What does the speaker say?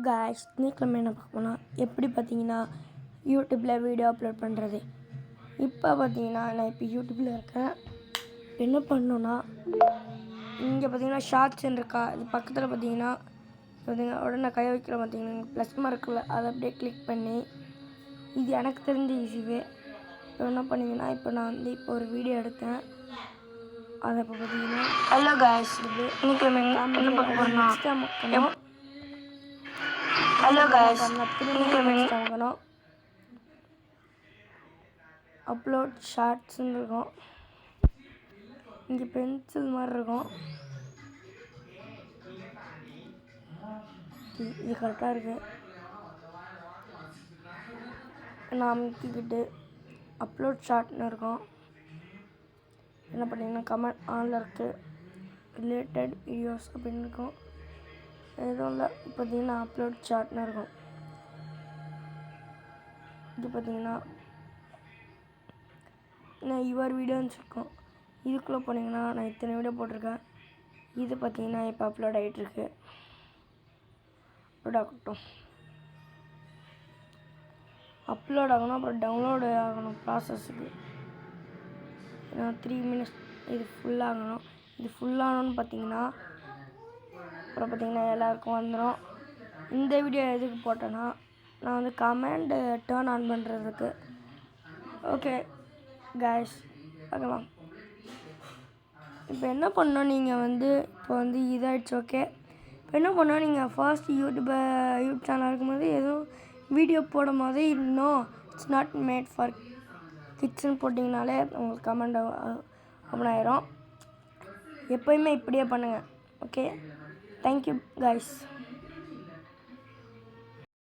Guys, இன்னைக்கு நம்ம என்ன பார்க்க போனால் எப்படி பார்த்தீங்கன்னா யூடியூப்பில் வீடியோ அப்லோட் பண்ணுறது. இப்போ பார்த்தீங்கன்னா நான் இப்போ யூடியூப்பில் இருக்கேன். என்ன பண்ணணுன்னா இங்கே பார்த்தீங்கன்னா ஷார்ட்ஸ்ன்னு இருக்கா, இது பக்கத்தில் பார்த்தீங்கன்னா உடனே கை வைக்கிற பார்த்தீங்கன்னா ப்ளஸ் மார்க்கில் அதை அப்படியே கிளிக் பண்ணி, இது எனக்கு தெரிஞ்ச ஈஸிவே. இப்போ என்ன பண்ணிங்கன்னா இப்போ நான் வந்து இப்போ ஒரு வீடியோ எடுத்தேன். அதை இப்போ பார்த்தீங்கன்னா ஹலோ காய்ஸ், இது இன்னைக்கு என்ன பார்க்க போகிறோம்னா ஹலோ காய்ஸ், வாங்கணும் அப்லோட் ஷார்ட்ஸ்ன்னு இருக்கும். இங்கே பென்சில் மாதிரி இருக்கும். இது கரெக்டாக இருக்குது. நான் அமைக்கிக்கிட்டு அப்லோட் ஷார்ட்னு இருக்கும். என்ன பண்ணிங்கன்னா கமெண்ட் ஆனில் இருக்குது, ரிலேட்டட் வீடியோஸ் அப்படின்னு இருக்கும். எதுவும் இல்லை, பார்த்தீங்கன்னா அப்லோட் ஷார்ட்னு இருக்கும். இது பார்த்தீங்கன்னா நான் யுவர் வீடியோன்னு இருக்கும். இதுக்குள்ளே போனீங்கன்னா நான் இத்தனை வீடியோ போட்டிருக்கேன். இது பார்த்தீங்கன்னா இப்போ அப்லோட் ஆகிட்டுருக்கு. அப்லோட் ஆகட்டும். அப்லோட் ஆகணும், அப்புறம் டவுன்லோடு ஆகணும் ப்ராசஸுக்கு. 3 மினிட்ஸ் இது ஃபுல்லாகணும். இது ஃபுல்லாகணும்னு பார்த்தீங்கன்னா அப்புறம் பார்த்தீங்கன்னா எல்லாருக்கும் வந்துடும். இந்த வீடியோ எதுக்கு போட்டேன்னா நான் வந்து கமெண்ட் டேர்ன் ஆன் பண்ணுறதுக்கு. ஓகே காய்ஸ், பார்க்கலாம். இப்போ என்ன பண்ணோம், நீங்கள் வந்து இப்போ வந்து இதாகிடுச்சு. ஓகே, இப்போ என்ன பண்ணோம், நீங்கள் ஃபர்ஸ்ட் யூடியூப் சேனல் இருக்கும்போது எதுவும் வீடியோ போடும் போது இன்னும் இட்ஸ் நாட் மேட் ஃபார் கிட்ஸ்ன்னு போட்டிங்கனாலே உங்களுக்கு கமெண்ட் ஓப்பன் ஆயிரும். எப்போயுமே இப்படியே பண்ணுங்கள். Okay, thank you guys.